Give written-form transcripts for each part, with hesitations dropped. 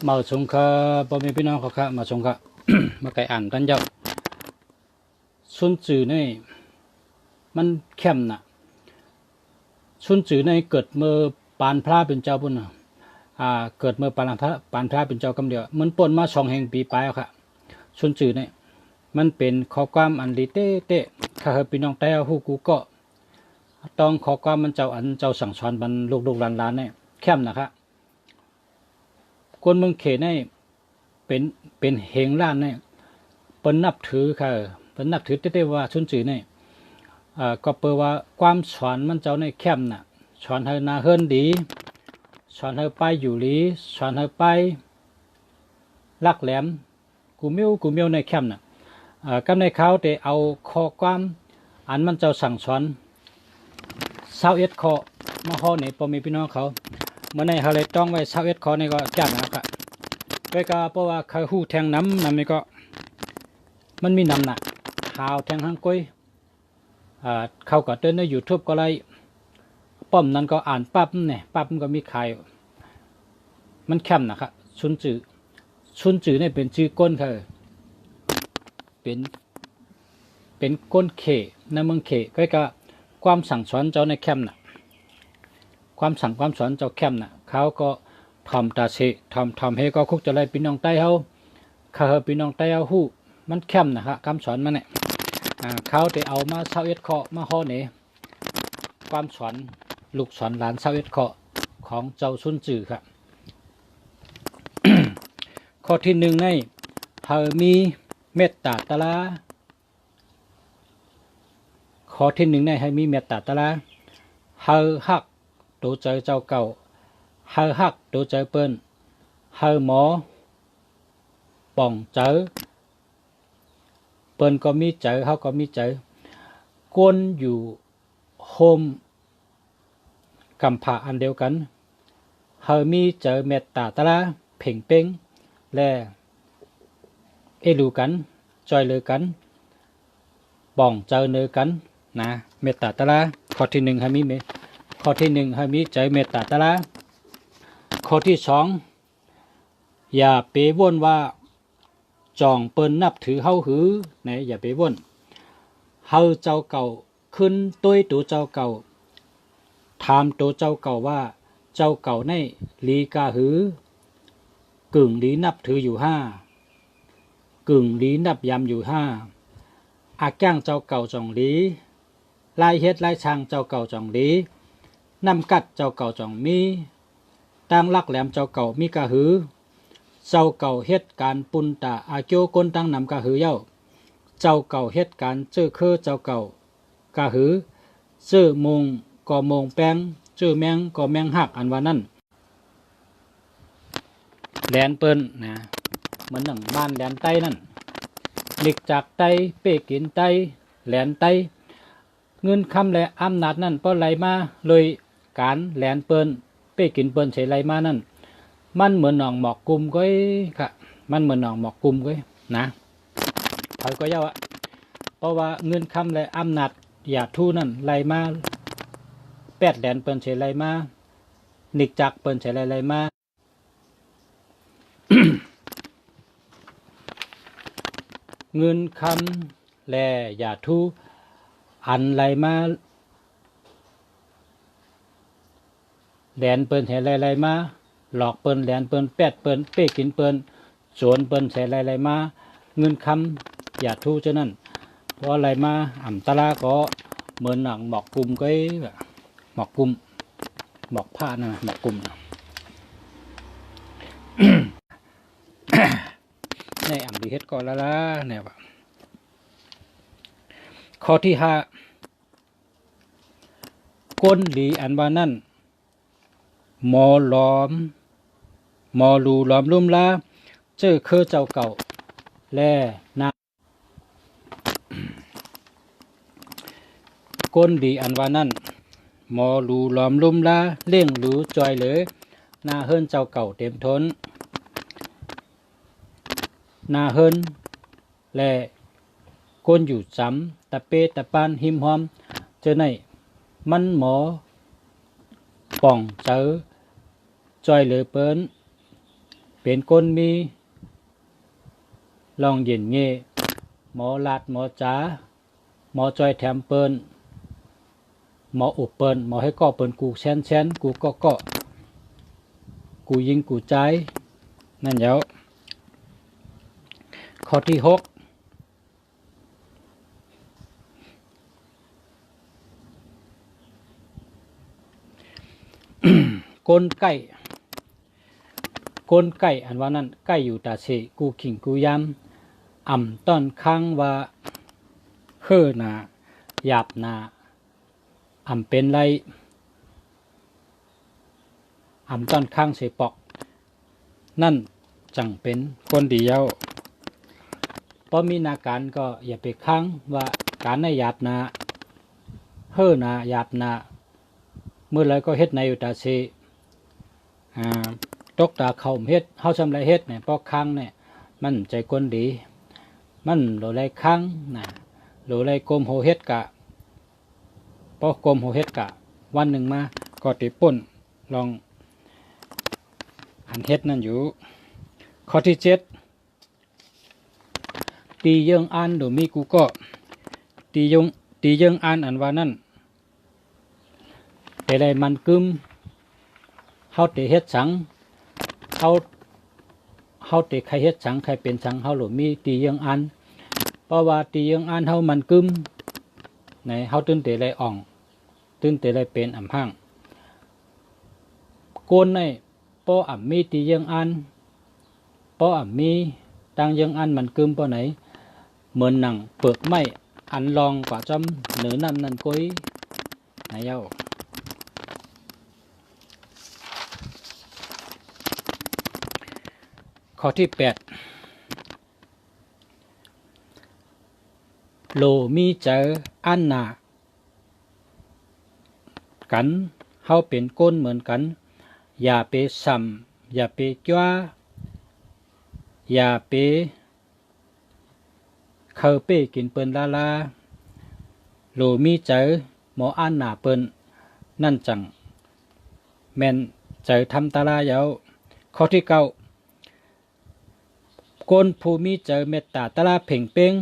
มาชงค่ะพ่อแม่พี่น้องเขาค่ะมาชงค่ะ มาไก่อ่านกันเจ้าซุนจือนี่มันเข้มนะซุนจือนี่เกิดเมื่อปานพระเป็นเจ้าปุ่นนะเกิดเมื่อปานพระเป็นเจ้ากำเดียวมันป่นมา2 แห่งปีปลายค่ะซุนจือนี่มันเป็นข้อความอันดีเต้ข้าเฮพี่น้องแต่ฮู้กูก็ต้องข้อความมันเจ้าอันเจ้าสั่งสอนบรรลูกหลานๆนี่เข้มนะครับคนเมืองเขตนี่เป็นเฮงล้านนี่เปิ้นนับถือค่ะเปิ้นนับถือเต้ว่าซุนจือนี่ก็เปิดว่าความสอนมันเจ้าในเข้มน่ะสอนให้นาเฮิรนดีสอนให้ไปอยู่หลีสอนให้ไปลักแหลมกูเมียวในเข้มน่ะกำในเขาได้เอาข้อความอันมันเจ้าสั่งสอน21ข้อมาฮ้อนี่พ่อแม่พี่น้องเขาเมื่อในเขาเลยต้องไว้21ข้อนี่ก็จัดนะครับด้วยก็เพราะว่าเขาฮู้แทงน้ำนี่ก็มันมีน้ำหนักข่าวแทงหางก้อยเขาก็เดินใน YouTube ก็เลยป้อมนั้นก็อ่านปั๊บเนี่ยปั๊บมันก็มีขายมันเข้มนะครับซุนจือเนี่ยเป็นชื่อก้นเขาเป็นก้นเขในเมืองเขก็ความสั่งสอนเจ้าในเข้มน่ะความสอนเจ้าเข้มน่ะเขาก็ทำตาเสทำให้ก็คุกจะไล่พี่น้องใต้เขาพี่น้องใต้เขาฮู้มันเข้มนะครับคำสอนมันเนี่ยเขาได้เอามา21ข้อมาฮ้อนี่ความสอนลูกสอนหลาน21ข้อของเจ้าซุนจือครับ ข้อที่1ในเฮามีเมตตาตะลาข้อที่1ในให้มีเมตตาตะลาเฮาฮักตัวใจเจ้าเก่าเฮาฮักตัวใจเปิ้นเฮาหมอป่องเจอเปิ้นก็มีเจอเฮาก็มีเจอกวนอยู่โฮมกำผาอันเดียวกันเฮามีเจอเมตตาตะลาเพ่งเป้งและรู้กันจอยเลยกันป่องเจอเนอกันนะเมตตาตะลาข้อที่1ให้มีข้อที่1ให้มีใจเมตตาตะลาข้อที่2อย่าไปว่นว่าจองเปิ้นนับถือเฮาหือนะอย่าไปว่นเฮาเจ้าเก่าขึ้นตุ้ยตัวเจ้าเก่าถามตัวเจ้าเก่าว่าเจ้าเก่าในลีกาหือกึ่งลีนับถืออยู่5กึ่งลีนับยำอยู่5อาจ้างเจ้าเก่าจองลีลายเฮ็ดลายช่างเจ้าเก่าจองลีนำกัดเจ้าเก่าจองมีตั้งลักแหลมเจ้าเก่ามีกะหือเจ้าเก่าเฮ็ดการปุนตาอาโจก้นตั้งนำกะหือเย้าเจ้าเก่าเฮ็ดการเจอคือเจ้าเก่ากะหือเจอมงก็มงแป้งเจอแมงก็แมงหักอันว่านั่นแหลนเปิ้นนะเหมือนหนังบ้านแหลนไต้นั่นหลีกจากไต้เป้กินไต้แหลนไต้เงินคำและอำนาจนั่นป้อไหลมาเลยการแหลนเปิ้นเป้กินเปิ้นใช้ไหลมานั่นมันเหมือนหนองหมอกกุมก้อยค่ะมันเหมือนหนองหมอกกุมก้อยนะเขาก็เย้าเพราะว่าเงินคำและอำนาจอย่าทู่นั่นไหลมาแปดแดนเปิ้นใช้ไหลมานิกจักเปิ้นใช้ไหลมา เงินคำและอย่าทู่อันไหลมาแดนเปิ้นใช้ไหลมาหลอกเปิ้นแหลนเปิ้นแปดเปิ้นเป้กินเปิ้นสวนเปิ้นใส่ไรมาเงินคำอย่าทู่เจ้านั่นเพราะอะไรมาอ่ำตะลาก็เหมือนหนังหมอกกลุ่มก็หมอกกลุ่มหมอกผ้านะหมอกกลุ่ม ในอ่ำดีเฮ็ดก่อนละเนี่ยว่าข้อที่5ก้นหลีอันว่านั่นหมอล้อมมอลูล้อมลุ่มลาเจอคือเจ้าเก่าและนาก้นดีอันว่านั่นมอลูล้อมลุ่มลาเลี้ยงหรือจอยเลยนาเฮิรนเจ้าเก่าเต็มทนนาเฮิรนและก้นอยู่จำตะเปตะปานหิมหอมเจอในมันหมอป่องเจอจอยเลยเปิ้น เป็นก้นมีลองเย็นเง่หมอลาดหมอจ๋าหมอจอยแถมเปิ้นหมออุบเปิ้นหมอให้ก่อเปิ้นกูแช่นกูก็กูยิงกูใจนั่นแล้วข้อที่6กลไก่อันว่านั้นไก่อยู่ตาเสกูขิงกูยำอ่ำต้อนค้างว่าเฮ่อนาหยาบนาอ่ำเป็นไรอ่ำต้อนค้างเสปอกนั่นจังเป็นคนเดียวพอมีนาการก็อย่าไปค้างว่าการในหยาบนาเฮ่อนาหยาบนาเมื่อไรก็เฮ็ดในอยู่ตาเสตกตาเขาเฮ็ดเฮาทำไรเฮ็ดเนี่ยพอค้างเนี่ยมันใจคนดีมันโหลไรค้างนะโหลไรกลมโหเฮ็ดกะพอกลมโหเฮ็ดกะวันหนึ่งมาก็ติป่นลองอันเฮ็ดนั่นอยู่ข้อที่7ตีเยิงอ่านโดมีกูก็ตีเยิงอ่านอันว่านั่นแต่ใดมันกึมเฮาเตเฮ็ดสังเฮาเตใครเฮ็ดสังใครเป็นสังเฮาหรือมีตีเยิงอ่านเพราะว่าตีเยิงอ่านเฮามันกึมในเฮาตื่นเตไรอ่องตื่นเตไรเป็นอ่ำห้างโกนในป้ออ่ำมีตีเยิงอ่านป้ออ่ำมีตังเยิงอ่านมันกึมป้อไหนเหมือนหนังเปลือกไม้อันลองกว่าจำเหนือน้ำนั่นก้อยไหนเย้าข้อที่8โลมีเจออันนากันเฮาเป็นก้นเหมือนกันอย่าไปซ้ำอย่าไปจ้าอย่าไปเข้าไปกินเปิ้นลาโลมีเจอหมออันนาเปิ้นนั่นจังแม่นเจอทำตาลาเยาข้อที่9ก้นผู้มีเจอเมตตาตาลาเพ่งเป้ง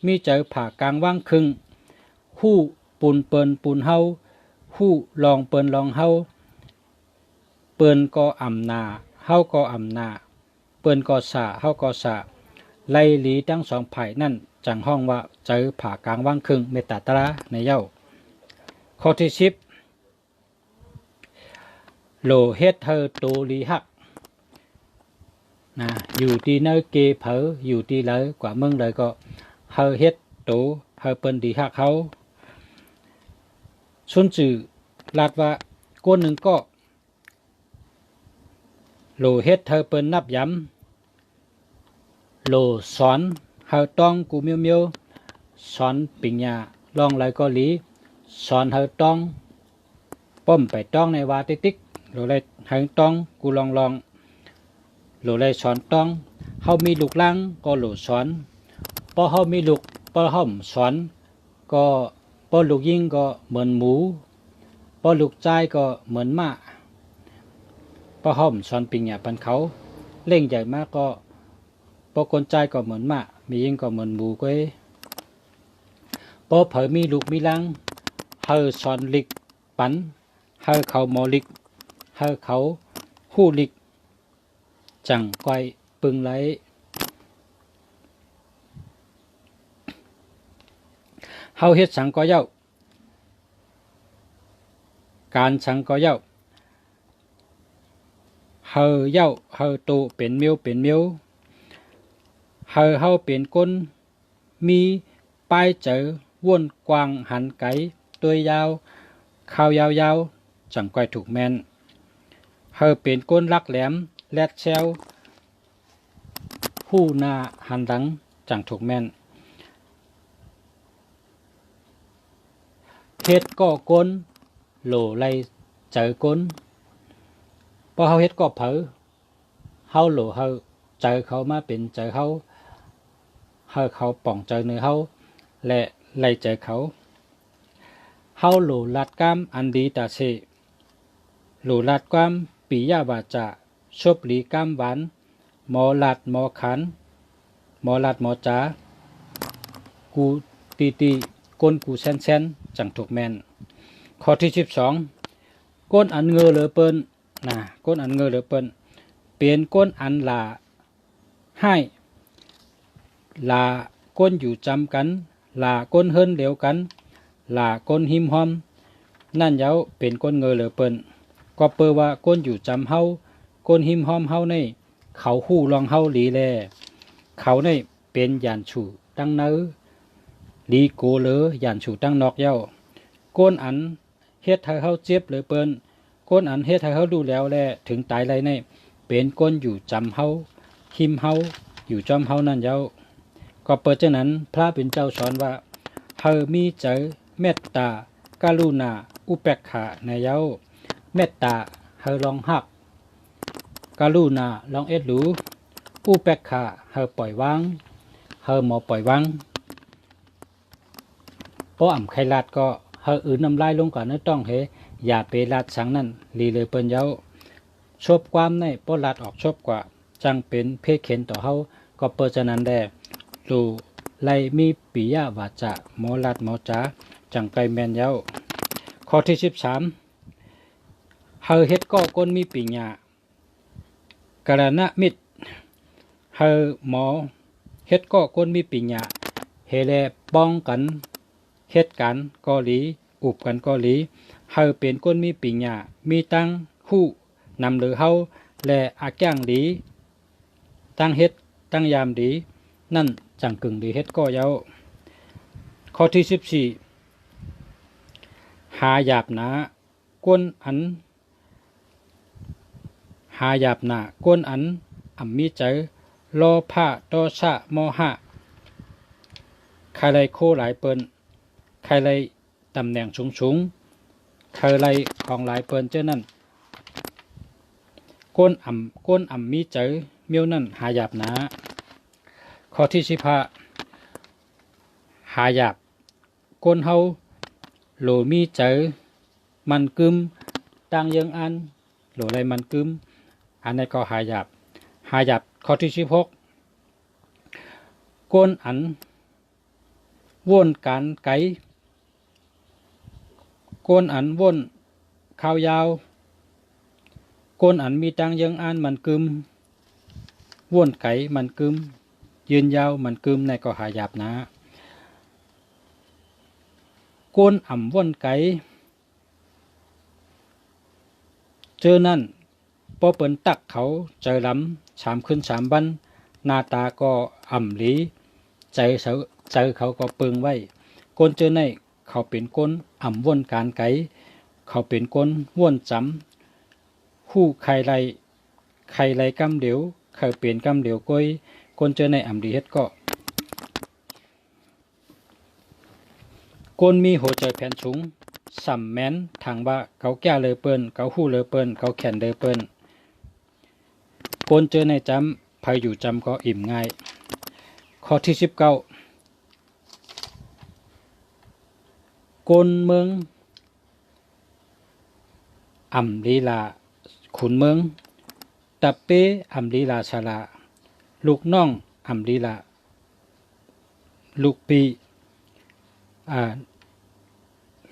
มีเจอผ่ากลางว่างครึ่งหู้ปูนเปิ้นปูนเฮาหู้ลองเปิ้นลองเฮาเปิ้นก็อ่ำนาเฮาก็อ่ำนาเปิ้นก็สะเฮาก็สะไล่หลีทั้งสองฝ่ายนั่นจังห้องว่าเจอผ่ากลางว่างครึ่งเมตตาตาลาในเย้าข้อที่10โลเฮ็ดเธอโตลีหักนะอยู่ที่เนเกเผออยู่ที่เลยกว่าเมืองเลยก็เฮาเฮ็ดโตเฮาเปิ้นดีหักเขาชุนจือลาดว่าก้นหนึ่งก็โลเฮ็ดเธอเปิ้นนับย้ำโลสอนเฮาต้องกูเมียวเมียวสอนปิญญาลองเลยก็หลีสอนเฮาต้องป้อมไปต้องในวาติกโลเลยเฮาต้องกูลองโหลเลยสอนต้องเฮามีลูกล่างก็โหลสอนพอเฮามีลูกพอเฮาสอนก็พอลูกยิ่งก็เหมือนหมูพอลูกใจก็เหมือนม้าพอเฮาสอนปิญญาปันเขาเล่งใหญ่มากก็พอคนใจก็เหมือนม้ามียิ่งก็เหมือนหมูก้อยพอเผยมีลูกมีล่างเฮาสอนลิกปันเฮาเขาหมอลิกเฮาเขาฮู้ลิกจังก้อยปึงไหลเฮาเฮ็ดสังก็เย้าการสังก็เย้าเฮาเย้าเฮาโตเป็นเมียวเฮาเป็นก้นมีป้ายเจอว่นกวางหันไก่ตัวยาวข้าวยาวจังก้อยถูกแม่นเฮาเป็นก้นลักแหลมแลดแซวหู้หน้าหันหลังจังถูกแม่นเฮ็ดก็ก้นโหลไลเจอก้นพอเฮาเฮ็ดก็เผอเฮาโหลเฮาเจอเขามาเป็นเจอเขาป่องเจอเนื้อเฮาและไล่เจอเขาเฮาโหลลัดกามอันดีตาเสโหลลัดกามปิยาวาจาชบหลีกามหวาน หมอลัดหมอขันหมอลัดหมอจ๋ากูตีก้นกูแซนจังถูกแม่นข้อที่12ก้นอันเงอเหลือเปิ้นนะก้นอันเงอเหลือเปิ้นเปลี่ยนก้นอันลาให้ลาก้นอยู่จำกันลาก้นเฮิรนเหลวกันลาก้นหิมหอมนั่นเย้าเป็นก้นเงอเหลือเปิ้นก็เปิว่าก้นอยู่จำเฮาก้นหิมหอมเฮาในเขาหู้ลองเฮาหลีแลเขาในเป็นยานฉูตั้งเนื้อลีโกเลอยานฉูตั้งนอกเย้าก้นอันเฮ็ดให้เฮาเจ็บเหลือเปิ้นก้นอันเฮ็ดให้เฮาดูแล้วแลถึงตายไรในเป็นก้นอยู่จำเฮาหิมเฮาอยู่จอมเฮานั่นเย้าก็เปิดจากนั้นพระเป็นเจ้าสอนว่าเฮามีใจเมตตากรุณาอุเบกขาในเย้าเมตตาเฮาลองหักกรุณาลองเอ็ดหรูอุเบกขาเฮาปล่อยวางเฮาหมอปล่อยวางเพราะอ่ำไขลาดก็เฮาอื่นน้ำลายลงก่อนนะต้องเฮอย่าไปลาดสังนั่นลีเลยเปิ้นเย้าชบความในเพราะลาดออกชบกว่าจังเป็นเพศเข็นต่อเฮาก็เปิดจากนั้นแด่ดูไลมีปิยะวาจะหมอลัดหมอจ๋าจังไกแมนเย้าข้อที่13เฮาเฮ็ดก็ก้นมีปิญญากรณะมิตรเฮาหมอเฮ็ดก็ก้นมีปิญญาเฮแลป้องกันเฮ็ดกันกอหลีอุบกันกอหลีเฮาเป็นก้นมีปิญญามีตั้งฮู้นำหรือเฮาและอาแก้งดีตั้งเฮ็ดตั้งยามดีนั่นจังกึ่งดีเฮ็ดก็เย้าข้อที่14หาหยาบหนาก้นอันหาหยาบหนาก้นอันอ่ำมีใจโลภะโทสะโมหะใครไรโคหลายเปิ้นใครไรตำแหน่งสูงใครไรของหลายเปิ้นเจ้านั่นก้นอ่ำมีใจเมียวนั่นหาหยาบหนาข้อที่15หาหยาบก้นเฮาโหลมีใจมันกึมตั้งยังอันโหลไรมันกึมอันนี้ก็หาหยาบข้อที่16ก้นอันว่นการไกก้นอันว่นข้าวยาวก้นอันมีตังยังอันมันกึมว่นไก่มันกึมยืนยาวมันกึมในก็หาหยาบนะก้นอ่ำว่นไก่เจอนั่นพอเปิ่นตักเขาเจอล้ำ3 ขึ้น 3 บันหน้าตาก็อ่ำหลีใจเขาก็ปึงไว้ก้นเจอในเขาเป็นก้นอ่ำว่นการไก่เขาเป็นก้นว่นจำหู้ใครไรกำเดียวเขาเปลี่ยนกำเดียวก้อยก้นเจอในอ่ำดีเฮ็ดก็ก้นมีหัวใจแผ่นสูงสัมแม้นทางว่าเขาแก่เลยเปิ้นเขาหู้เลยเปิ้นเขาแขนเลยเปิ้นก้นเจอในจำภัยอยู่จำก็อิ่มง่ายข้อที่19ก้นเมืองอ่ำลีลาขุนเมืองตะเป้อ่ำลีลาชาลาลูกน้องอ่ำลีลาลูกปี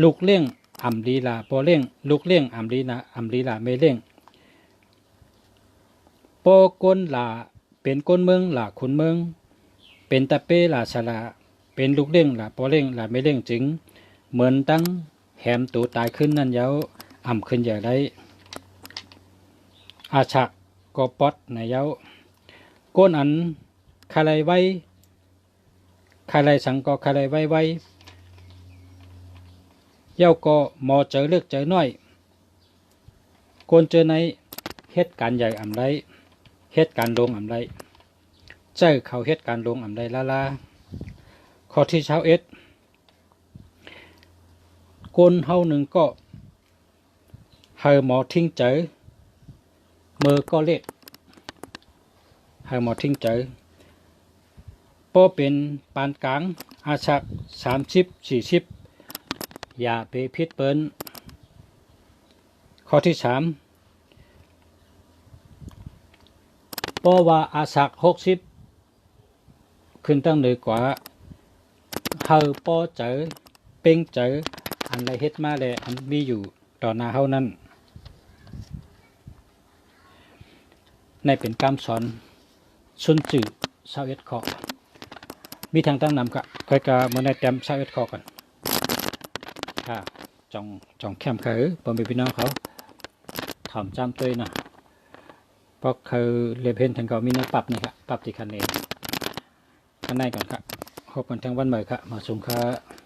ลูกเลี้ยงอ่ำลีลาปอเลี้ยงลูกเลี้ยงอ่ำลีลาไม่เลี้ยงปอก้นลาเป็นก้นเมืองลาขุนเมืองเป็นตะเป้ลาชาลาเป็นลูกเลี้ยงลาปอเลี้ยงลาไม่เลี้ยงจึงเหมือนตั้งแหมตัวตายขึ้นนั่นเย้าอ่ำขึ้นอย่างไรอาชักก็ปอดในเย้าก้นอันคาไรไว้คาไรสังก็คาไรไว้เย้าก็มอเจอเลือกเจอน้อยก้นเจอในเหตุการณ์ใหญ่อ่ำไรเหตุการณ์ลงอ่ำไรเจอเขาเหตุการณ์ลงอ่ำไรลาข้อที่21ก้นเฮาหนึ่งก็เฮาหมอทิ้งเจอมือก็เล็กเฮาหมอทิ้งเจอพอเป็นปานกลางอาชัก30-40อย่าไปพิษเปิ้นข้อที่3ป ราะว่าอาศัก60ขึ้นตั้งเหนือกว่าเฮาป้อเจอเป้งเจออันไรเฮ็ดมาแล้วอันมีอยู่ต่อหน้าเฮานั้นในเป็นคำสอนชุนจื่อ21ข้อมีทางตั้งนำกะค่อยกะมื้อในเต็ม21ข้อกันค่ะจองแคมคือบ่มีพี่น้องเขาถอมจำตัวนะเพราะเขาเรียบเห็นทางเขามีเนื้อปรับนี่ครับปรับที่คันเองข้างในก่อนครับพบกันทั้งวันใหม่ครับมาส่งครับ